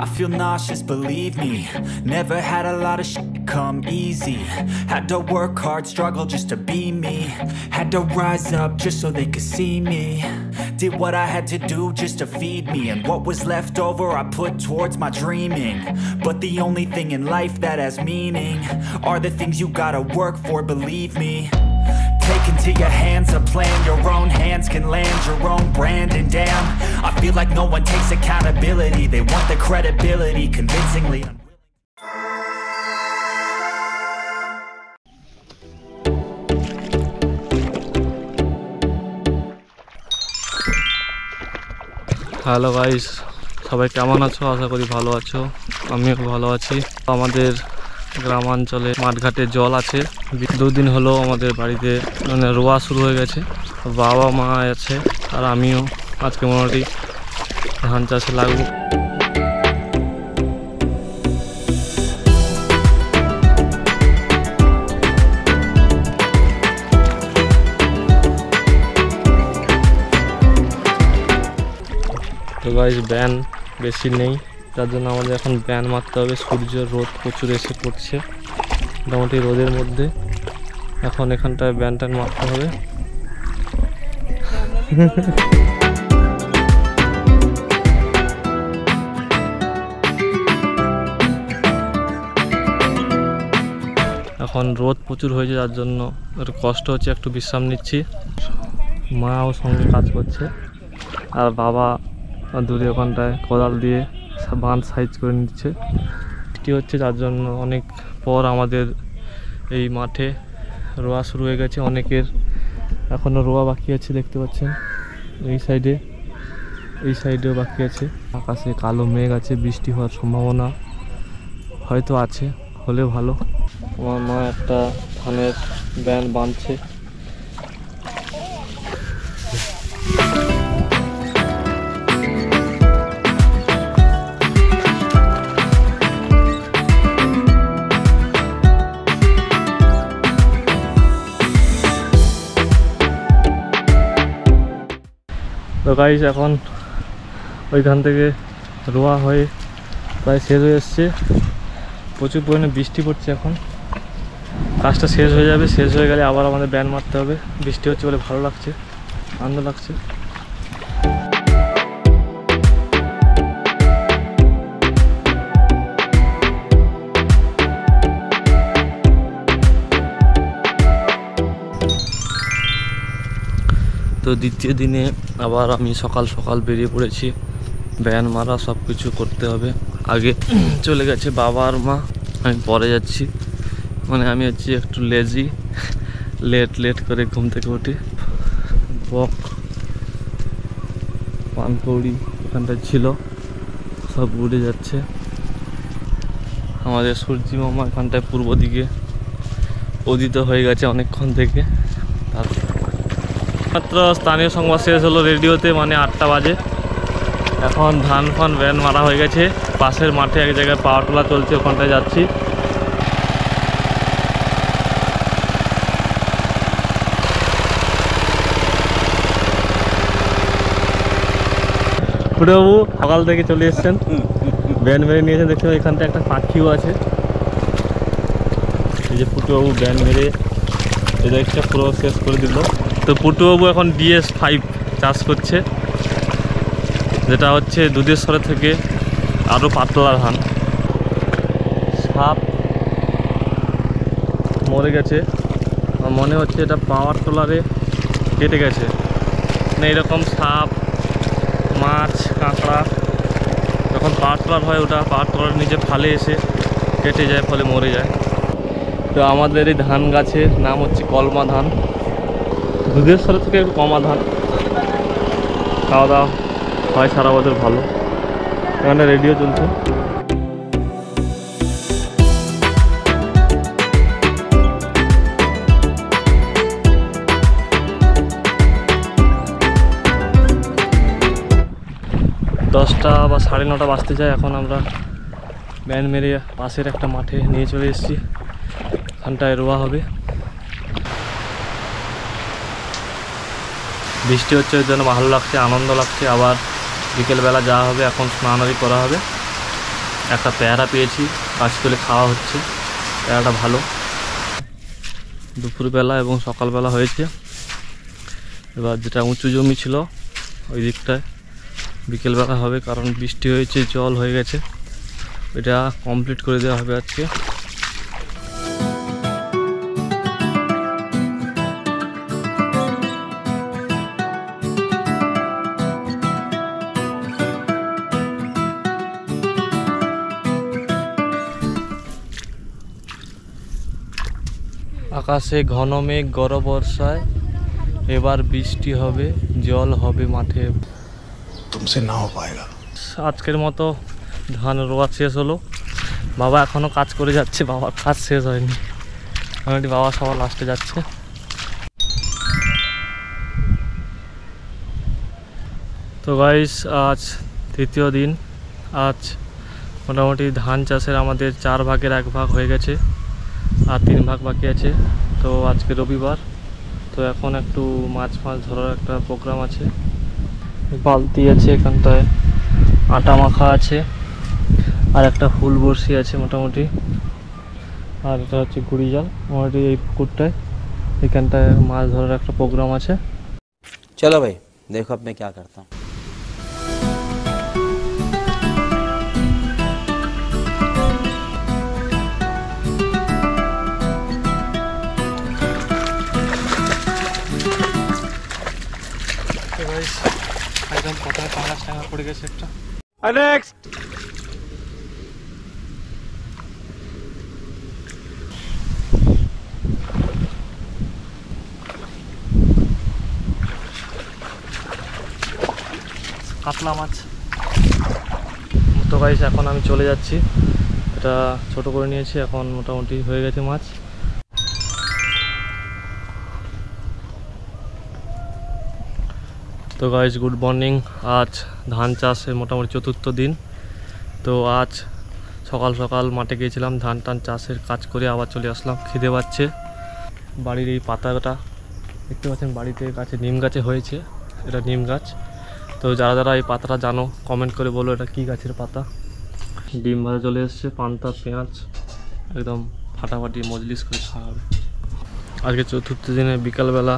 I feel nauseous, believe me. Never had a lot of shit come easy. Had to work hard, struggle just to be me. Had to rise up just so they could see me. Did what I had to do just to feed me. And what was left over I put towards my dreaming. But the only thing in life that has meaning are the things you gotta work for, believe me. Take into your hands a plan. Your own hands can land your own brand. And damn, I feel like no one takes accountability. They want the credibility convincingly. Hello guys, সবাই কেমন আছো? আশা করি ভালো আছো। আমিও ভালো আছি। আমাদের গ্রামাঞ্চলে মাঠঘাটে জল আছে। দুদিন হলো আমাদের বাড়িতে মানে রোয়া শুরু হয়ে গেছে। বাবা মা আছে আর আমিও আজকে মোটামুটি ধান চাষে লাগবো। তো গাইস ব্যান বেশি নেই, তার জন্য আমাদের এখন ব্যান মারতে হবে। সূর্য রোদ প্রচুর এসে পড়ছে, মোটামুটি রোদের মধ্যে এখন এখানটায় ব্যান ট্যান মারতে হবে। এখন রোদ প্রচুর হয়েছে, যার জন্য একটু কষ্ট হচ্ছে, একটু বিশ্রাম নিচ্ছি। মাও সঙ্গে কাজ করছে আর বাবা দূরে ওখানটায় কোদাল দিয়ে বাঁধ সাইজ করে নিচ্ছে। বৃষ্টি হচ্ছে, যার জন্য অনেক পর আমাদের এই মাঠে রোয়া শুরু হয়ে গেছে। অনেকের এখনও রোয়া বাকি আছে, দেখতে পাচ্ছেন এই সাইডেও বাকি আছে। আকাশে কালো মেঘ আছে, বৃষ্টি হওয়ার সম্ভাবনা হয়তো আছে, হলে ভালো। আমার মা একটা ধানের ব্যান বাঁধছে। তো গাইস এখন ওইখান থেকে রোয়া হয়ে প্রায় শেষ হয়ে এসছে। প্রচুর পরিমাণে বৃষ্টি পড়ছে। এখন কাজটা শেষ হয়ে যাবে, শেষ হয়ে গেলে আবার আমাদের ব্যান মারতে হবে। বৃষ্টি হচ্ছে বলে ভালো লাগছে, আনন্দ লাগছে। তো দ্বিতীয় দিনে আবার আমি সকাল সকাল বেরিয়ে পড়েছি। ব্যান মারা সব কিছু করতে হবে। আগে চলে গেছে বাবা আর মা, আমি পরে যাচ্ছি। মানে আমি হচ্ছি একটু লেজি, লেট করে ঘুম থেকে উঠি। বক পানকৌড়ি এখানটায় ছিল, সব উড়ে যাচ্ছে। আমাদের সূর্যি মামা এখানটায় পূর্ব দিকে উদিত হয়ে গেছে অনেকক্ষণ থেকে। মাত্র স্থানীয় সংবাদ শেষ হলো রেডিওতে, মানে 8টা বাজে। এখন ধান ফান ব্যান মারা হয়ে গেছে। পাশের মাঠে এক জায়গায় পাওয়ার তোলা চলছে, ওখানটায় যাচ্ছি। ফুটুবাবু সকাল থেকে চলে এসছেন, ব্যান মেরে নিয়েছেন। দেখতে এখানটা একটা পাখিও আছে। এই যে ফুটুবাবু ব্যান মেরে এদিকটা পুরো শেষ করে দিল। তো পুটুবাবু এখন DS-5 চাষ করছে, যেটা হচ্ছে দুধেশ্বরের থেকে আরও পাতলা ধান। সাপ মরে গেছে, মনে হচ্ছে এটা পাওয়ার টোলারে কেটে গেছে। না এরকম সাপ, মাছ, কাঁকড়া যখন পাওয়ার টোলার হয়, ওটা পাওয়ার টোলার নিচে ফালে এসে কেটে যায়, ফলে মরে যায়। তো আমাদের এই ধান গাছের নাম হচ্ছে কলমা ধান। দুধেশ্বরের থেকে একটু কমা ধান, খাওয়া দাওয়া হয় সারা বছর ভালো। এখানে রেডিও চলছে। দশটা বা 9:30 বাজতে যায়। এখন আমরা ব্যান মেরে পাশের একটা মাঠে নিয়ে চলে এসেছি, এখানটায় রোয়া হবে। বৃষ্টি হচ্ছে, ওই জন্য ভালো লাগছে, আনন্দ লাগছে। আবার বিকেলবেলা যাওয়া হবে, এখন স্নানাদি করা হবে। একটা পেয়ারা পেয়েছি, কাজ করে খাওয়া হচ্ছে। পেয়ারাটা ভালো। দুপুরবেলা এবং সকালবেলা হয়েছে। এবার যেটা উঁচু জমি ছিল ওই দিকটায় বিকেলবেলা হবে, কারণ বৃষ্টি হয়েছে, জল হয়ে গেছে। এটা কমপ্লিট করে দেওয়া হবে আজকে। আকাশে ঘন মেঘ, গড় বর্ষায় এবার বৃষ্টি হবে, জল হবে মাঠে। तुमसे ना हो पाएगा। আজকের মতো ধান রোয়া শেষ হলো। বাবা এখনো কাজ করে যাচ্ছে, বাবার কাজ শেষ হয়নি। মোটামুটি বাবা সবার লাস্টে যাচ্ছে। তো গাইস, আজ তৃতীয় দিন। আজ মোটামুটি ধান চাষের আমাদের 4 ভাগের 1 ভাগ হয়ে গেছে, আর 3 ভাগ বাকি আছে। তো আজকে রবিবার, তো এখন একটু মাছ ধরার একটা প্রোগ্রাম আছে। বালতি আছে এখানটায়, আটা মাখা আছে, আর একটা ফুল বড়শি আছে মোটামুটি। আর এটা হচ্ছে গুড়ি জাল। মোটামুটি এই পুকুরটায় এখানটায় মাছ ধরার একটা প্রোগ্রাম আছে। चलो भाई देखो अब मैं क्या करता हूँ। একদম কোথায় পাহাড় টাঙা পড়ে গেছে একটা। কাতলা মাছ। তো গাইস, এখন আমি চলে যাচ্ছি। এটা ছোট করে নিয়েছি, এখন মোটামুটি হয়ে গেছে মাছ। তো গাইস, গুড মর্নিং। আজ ধান চাষের মোটামুটি 4র্থ দিন। তো আজ সকাল সকাল মাঠে গিয়েছিলাম, ধান চাষের কাজ করে আবার চলে আসলাম। খিদে পাচ্ছে। বাড়ির এই পাতাটা দেখতে পাচ্ছেন, বাড়িতে কাছে নিম গাছে হয়েছে। এটা নিম গাছ। তো যারা যারা এই পাতাটা জানো কমেন্ট করে বলো এটা কি গাছের পাতা। ডিম ভাজা চলে এসছে, পান্তা পেঁয়াজ একদম ফাটাফাটি মজলিস করে খাওয়া হবে। আজকে 4র্থ দিনে বিকালবেলা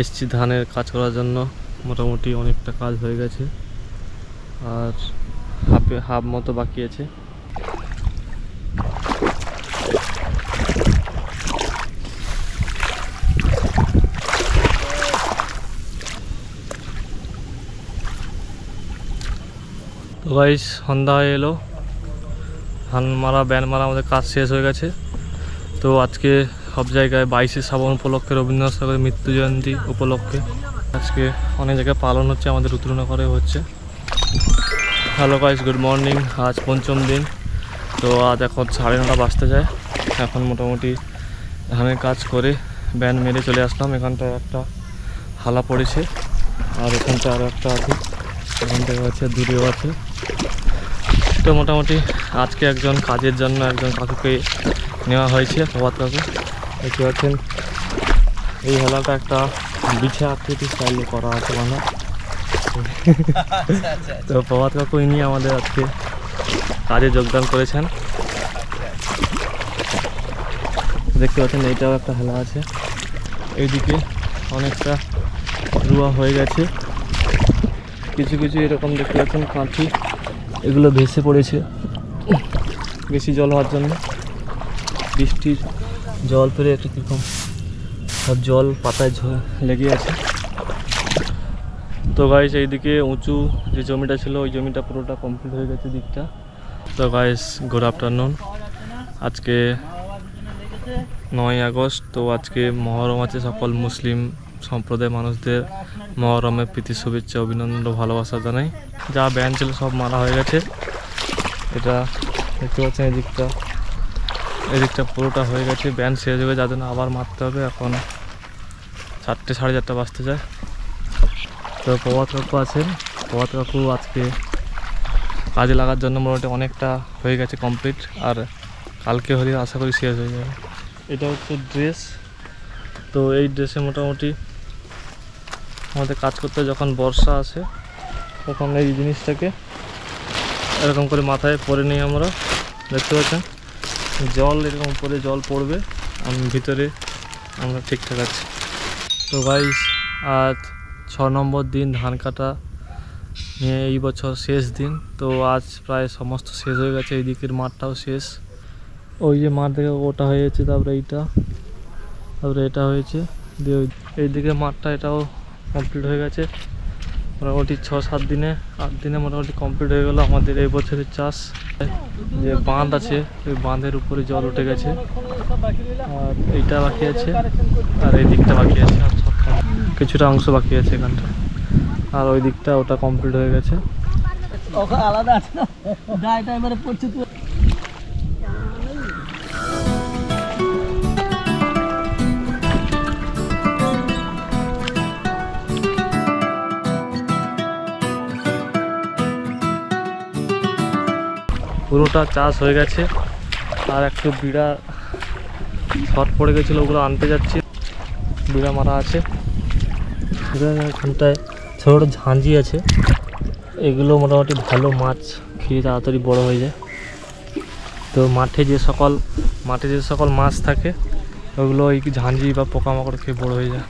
এসছি ধানের কাজ করার জন্য। মোটামুটি অনেকটা কাজ হয়ে গেছে, আর হাফ মতো বাকি আছে। তো গাইস, সন্ধ্যা হয়ে এলো। ধান মারা, ব্যান মারা আমাদের কাজ শেষ হয়ে গেছে। তো আজকে সব জায়গায় 22শে শ্রাবণ উপলক্ষে, রবীন্দ্রনাথ ঠাকুরের মৃত্যু জয়ন্তী উপলক্ষে আজকে অনেক জায়গায় পালন হচ্ছে, আমাদের উত্তরনগরে হচ্ছে। Hello guys, good morning. আজ 5ম দিন। তো আজ এখন 9:30 বাজতে যায়। এখন মোটামুটি ধানের কাজ করে ব্যান মেরে চলে আসলাম। এখানটায় একটা হালা পড়েছে, আর এখানটায় আরও একটা আছে, এখান থেকে আছে, দূরেও আছে। তো মোটামুটি আজকে একজন কাজের জন্য একজন কাকুকে নেওয়া হয়েছে, প্রভাত কাকু। দেখতে পাচ্ছেন এই হেলাটা একটা বিছা আকৃতি স্টাইলে করা আছে বানা। তো প্রভাত কাকু ইনি আমাদের আজকে কাজে যোগদান করেছেন। দেখতে পাচ্ছেন এইটাও একটা হেলা আছে। এইদিকে অনেকটা রুয়া হয়ে গেছে, কিছু কিছু এরকম দেখতে পাচ্ছেন কাঁচি, এগুলো ভেসে পড়েছে বেশি জল হওয়ার জন্য। বৃষ্টির জল পেরে একটা কীরকম সব জল পাতায় লেগে আছে। তো গাইস, এইদিকে উঁচু যে জমিটা ছিল ওই জমিটা পুরোটা কমপ্লিট হয়ে গেছে দিকটা। তো গাইস, গুড আফটারনুন। আজকে 9ই আগস্ট। তো আজকে মহরম আছে। সকল মুসলিম সম্প্রদায়ের মানুষদের মহরমের প্রীতি শুভেচ্ছা, অভিনন্দন ও ভালোবাসা জানাই। যা ব্যান ছিল সব মারা হয়ে গেছে। এটা দেখতে পাচ্ছেন, এদিকটা পুরোটা হয়ে গেছে। ব্যান শেষ হয়ে যার জন্য আবার মারতে হবে। এখন 4টে 4:30 বাজতে যায়। তো প্রভাত কাকু আছেন। প্রভাত কাকু আজকে কাজে লাগার জন্য মোটামুটি অনেকটা হয়ে গেছে কমপ্লিট, আর কালকে হলে আশা করি শেষ হয়ে যাবে। এটা হচ্ছে ড্রেস। তো এই ড্রেসে মোটামুটি আমাদের কাজ করতে যখন বর্ষা আসে তখন এই জিনিসটাকে এরকম করে মাথায় পরে নিই আমরা, দেখতে পাচ্ছেন জল এরকম উপরে জল পড়বে, আমি ভিতরে আমরা ঠিকঠাক আছি। তো গাইস আজ 6 নম্বর দিন ধান কাটা নিয়ে, এই বছর শেষ দিন। তো আজ প্রায় সমস্ত শেষ হয়ে গেছে, এই দিকের মাঠটাও শেষ, ওই যে মাঠ থেকে ওটা হয়ে গেছে, তারপরে এইটা, তারপরে এটা হয়েছে, দিয়ে এই দিকে মাঠটা এটাও কমপ্লিট হয়ে গেছে। মোটামুটি 6-7 দিনে 8 দিনে মোটামুটি কমপ্লিট হয়ে গেল আমাদের এই বছরের চাষ। যে বাঁধ আছে ওই বাঁধের উপরে জল উঠে গেছে, আর এইটা বাকি আছে, আর এই দিকটা বাকি আছে, আর কিছুটা অংশ বাকি আছে এখানটা, আর ওই দিকটা ওটা কমপ্লিট হয়ে গেছে। আলাদা আছে না, ডাইটা এবারে পড়ছে তো। পুরোটা চাষ হয়ে গেছে, আর একটু বিড়া শর্ট পড়ে গেছিলো, ওগুলো আনতে যাচ্ছি। বিড়া মারা আছে, এখানটায় ছোটো ঝাঁঝি আছে, এগুলো মোটামুটি ভালো মাছ খেয়ে তাড়াতাড়ি বড় হয়ে যায়। তো মাঠে যে সকল মাছ থাকে ওগুলো ওই ঝাঁঝি বা পোকামাকড় খেয়ে বড় হয়ে যায়।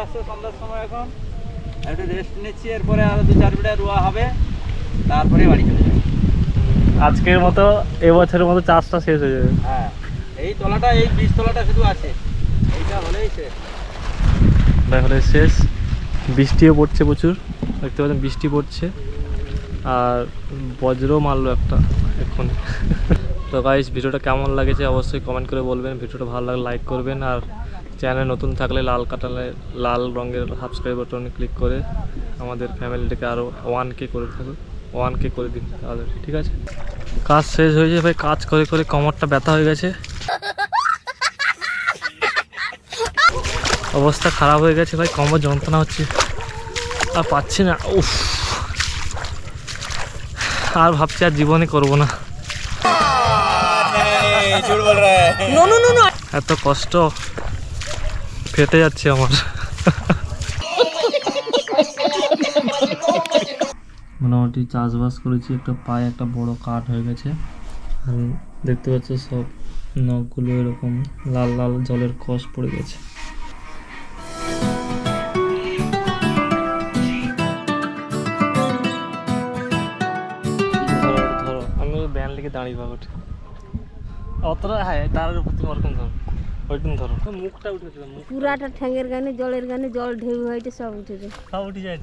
আসছে সন্ধ্যার সময়, এখন একটু রেস্ট নিচ্ছি, এরপরে আরো 2-4 বিঘা রোয়া হবে, তারপরে বাড়ি চলে যাবে। আজকের মতো এবছরের মতো চাষটা শেষ হয়ে যাবে। হ্যাঁ, এই তলাটা, এই বীজ তলাটা শুধু আছে, এইটা হলেই শেষ। তাহলে শেষ। বৃষ্টিও পড়ছে প্রচুর, দেখতে পাচ্ছেন বৃষ্টি পড়ছে, আর বজ্রও মারলো একটা এক্ষুনি। তো গাইস ভিডিওটা কেমন লাগেছে অবশ্যই কমেন্ট করে বলবেন, ভিডিওটা ভালো লাগলে লাইক করবেন, আর চ্যানেল নতুন থাকলে লাল রঙের সাবস্ক্রাইব বাটনে ক্লিক করে আমাদের ফ্যামিলিটাকে আরও 1K করে থাকুন, 1K করে দিন তাহলে, ঠিক আছে। কাজ শেষ হয়েছে ভাই, কাজ করে করে কোমরটা ব্যথা হয়ে গেছে, অবস্থা খারাপ হয়ে গেছে ভাই, কোমর যন্ত্রণা হচ্ছে, আর পাচ্ছি না, উফ, আর ভাবছি আর জীবনে করবো না, এত কষ্ট ফেটে যাচ্ছে আমার। মোটামুটি চাষবাস করেছি, একটা পায়ে একটা বড় কাঠ হয়ে গেছে, আর দেখতে পাচ্ছ সব নখগুলো এরকম লাল লাল জলের কষ পড়ে গেছে। ধরো আমি ব্যান লিখে দাঁড়িয়ে পাবো, অতটা, হ্যাঁ তার প্রতি ওরকম ধরো, ওইরকম ধরো, মুখটা উঠেছিল, পুরাটা ঠ্যাঙের গানে জলের গানে জল ঢেউ হয়েছে, সব উঠেছে, সব উঠে যায়।